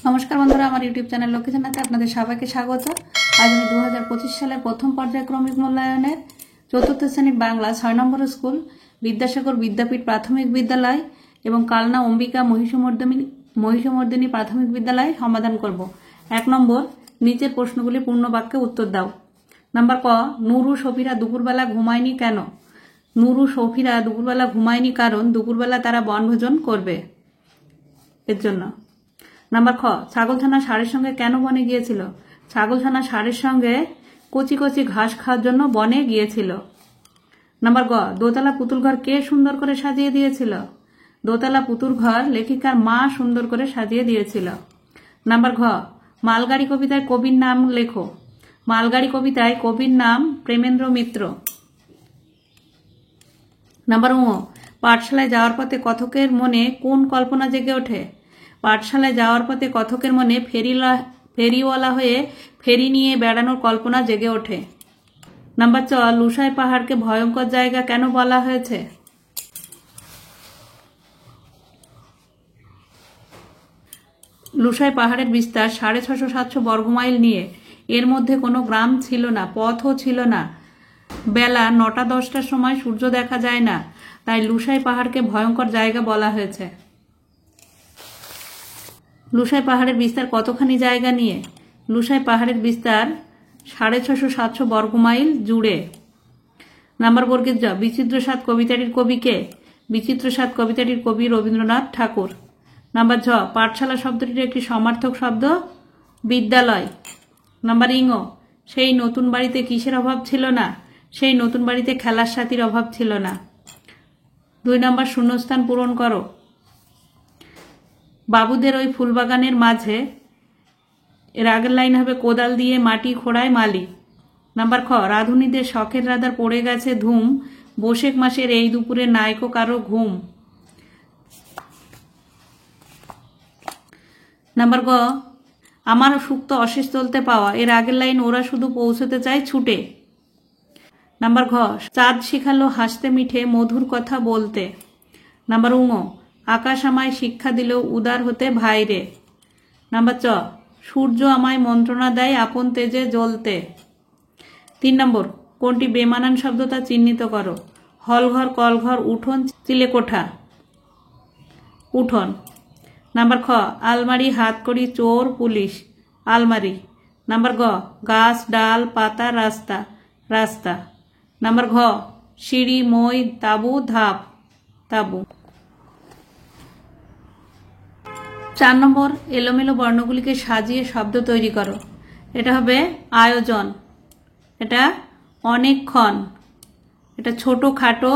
নমস্কার বন্ধুরা, আমার ইউটিউব চ্যানেল লক্ষ্মী জানাতে আপনাদের সবাইকে স্বাগত। আজ আমি 2025 সালের প্রথম পর্যায়ক্রমিক মূল্যায়নের চতুর্থ শ্রেণীর বাংলা 6 নম্বর স্কুল বিদ্যাসাগর বিদ্যাপীঠ প্রাথমিক বিদ্যালয় এবং কালনা অম্বিকা মহিষমর্দিনী প্রাথমিক বিদ্যালয় সমাধান করব। 1 নম্বর, নিচের প্রশ্নগুলি পূর্ণ বাক্যে উত্তর দাও। নাম্বার ক, নুরু সফিরা দুপুরবেলা ঘুমায়নি কেন? নুরু সফিরা দুপুরবেলা ঘুমায়নি কারণ দুপুরবেলা তারা বনভোজন করবে, এর জন্য। নাম্বার খ, ছাগলছানা ষাঁড়ের সঙ্গে কেন বনে গিয়েছিল? ছাগলছানা ষাঁড়ের সঙ্গে কচি কচি ঘাস খাওয়ার জন্য বনে গিয়েছিল। নাম্বার গ, দোতলা পুতুল ঘর কে সুন্দর করে সাজিয়ে দিয়েছিল? দোতলা পুতুল ঘর লেখিকার মা সুন্দর করে সাজিয়ে দিয়েছিল। নাম্বার ঘ, মালগাড়ি কবিতায় কবির নাম লেখো। মালগাড়ি কবিতায় কবির নাম প্রেমেন্দ্র মিত্র। নাম্বার ও, পাঠশালায় যাওয়ার পথে কথকের মনে কোন কল্পনা জেগে ওঠে? পাঠশালায় যাওয়ার পথে কথকের মনে ফেরিওয়ালা হয়ে ফেরি নিয়ে বেড়ানোর কল্পনা জেগে ওঠে। নাম্বার চ, লুসাই পাহাড়কে ভয়ঙ্কর জায়গা কেন বলা হয়েছে? লুসাই পাহাড়ের বিস্তার 650-700 বর্গমাইল নিয়ে। এর মধ্যে কোনো গ্রাম ছিল না, পথও ছিল না। বেলা 9টা-10টার সময় সূর্য দেখা যায় না, তাই লুসাই পাহাড়কে ভয়ঙ্কর জায়গা বলা হয়েছে। লুসাই পাহাড়ের বিস্তার কতখানি জায়গা নিয়ে? লুসাই পাহাড়ের বিস্তার 650-700 বর্গমাইল জুড়ে। নাম্বার বর্গের জ, বিচিত্র স্বাদ কবিতাটির কবি কে? বিচিত্র স্বাদ কবিতাটির কবি রবীন্দ্রনাথ ঠাকুর। নাম্বার ঝ, পাঠশালা শব্দটির একটি সমার্থক শব্দ বিদ্যালয়। নাম্বার ইং, সেই নতুন বাড়িতে কিসের অভাব ছিল না? সেই নতুন বাড়িতে খেলার সাথীর অভাব ছিল না। 2 নম্বর, শূন্যস্থান পূরণ করো। বাবুদের ওই ফুলবাগানের মাঝে, এর আগের লাইন হবে কোদাল দিয়ে মাটি খোঁড়ায় মালি। নাম্বার খ, রাধুনীদের শখের রাধার পড়ে গেছে ধুম, বৈশাখ মাসের এই দুপুরে নাইকো কারো ঘুম। নাম্বার গ, আমার সুক্ত অশেষ চলতে পাওয়া, এর আগের লাইন ওরা শুধু পৌঁছতে চায় ছুটে। নাম্বার ঘ, চাঁদ শিখালো হাসতে মিঠে মধুর কথা বলতে। নাম্বার উঙ, আকাশ আমায় শিক্ষা দিল উদার হতে ভাইরে। নাম্বার চ, সূর্য আমায় মন্ত্রণা দেয় আপন তেজে জ্বলতে। 3 নম্বর, কোনটি বেমানান শব্দ তা চিহ্নিত করো। হলঘর, কলঘর, উঠোন, চিলেকোঠা। উঠোন। নাম্বার খ, আলমারি, হাতকড়ি, চোর, পুলিশ। আলমারি। নাম্বার গ, গাছ, ডাল, পাতা, রাস্তা। রাস্তা। নাম্বার ঘ, সিঁড়ি, মই, তাঁবু, ধাপ। তাঁবু। 4 নম্বর, এলোমেলো বর্ণগুলিকে সাজিয়ে শব্দ তৈরি করো। এটা হবে আয়োজন, এটা অনেকক্ষণ, এটা ছোট খাটো,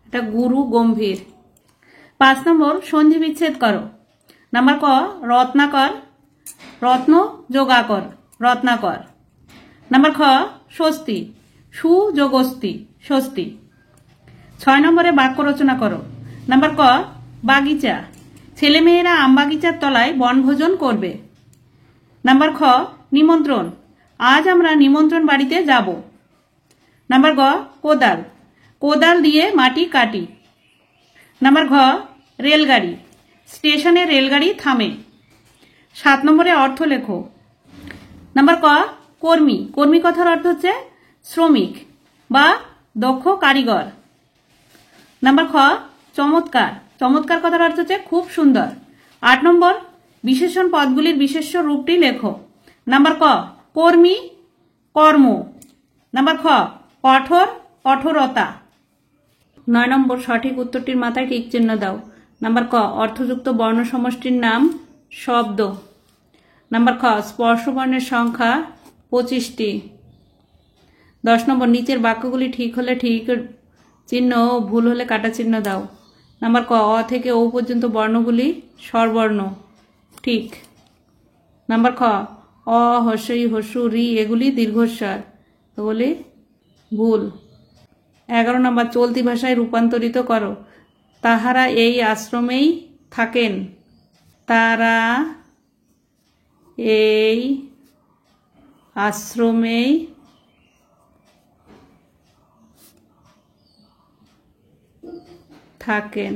এটা গুরু গম্ভীর। 5 নম্বর, সন্ধি বিচ্ছেদ করো। নাম্বার ক, রত্নাকর, রত্ন যোগাকর, রত্নাকর। নাম্বার খ, স্বস্তি, সুযোগস্তি, স্বস্তি। 6 নম্বরে বাক্য রচনা করো। নাম্বার ক, বাগিচা, ছেলেমেয়েরা আমবাগিচার তলায় বনভোজন করবে। নাম্বার খ, নিমন্ত্রণ, আজ আমরা নিমন্ত্রণ বাড়িতে যাব। নাম্বার গ, কোদাল, কোদাল দিয়ে মাটি কাটি। নাম্বার ঘ, রেলগাড়ি, স্টেশনে রেলগাড়ি থামে। 7 নম্বরে অর্থ লেখো। নাম্বার ক, কর্মী, কর্মী কথার অর্থ হচ্ছে শ্রমিক বা দক্ষ কারিগর। নাম্বার খ, চমৎকার, চমৎকার কথার অর্থ হচ্ছে খুব সুন্দর। 8 নম্বর, বিশেষণ পদগুলির বিশেষ্য রূপটি লেখো। নাম্বার ক, কর্মী, কর্ম। নাম্বার খ, কঠোর, কঠোরতা। 9 নম্বর, সঠিক উত্তরটির মাথায় টিক চিহ্ন দাও। নাম্বার ক, অর্থযুক্ত বর্ণ সমষ্টির নাম শব্দ। নাম্বার খ, স্পর্শবর্ণের সংখ্যা 25টি। 10 নম্বর, নিচের বাক্যগুলি ঠিক হলে ঠিক চিহ্ন ও ভুল হলে কাটা চিহ্ন দাও। নাম্বার ক, অ থেকে ও পর্যন্ত বর্ণগুলি স্বরবর্ণ, ঠিক। নাম্বার খ, অ, হস্যই, হস্যু, রি এগুলি দীর্ঘস্বর, এগুলি ভুল। 11 নম্বর, চলতি ভাষায় রূপান্তরিত করো। তাহারা এই আশ্রমেই থাকেন। তারা এই আশ্রমেই থাকেন।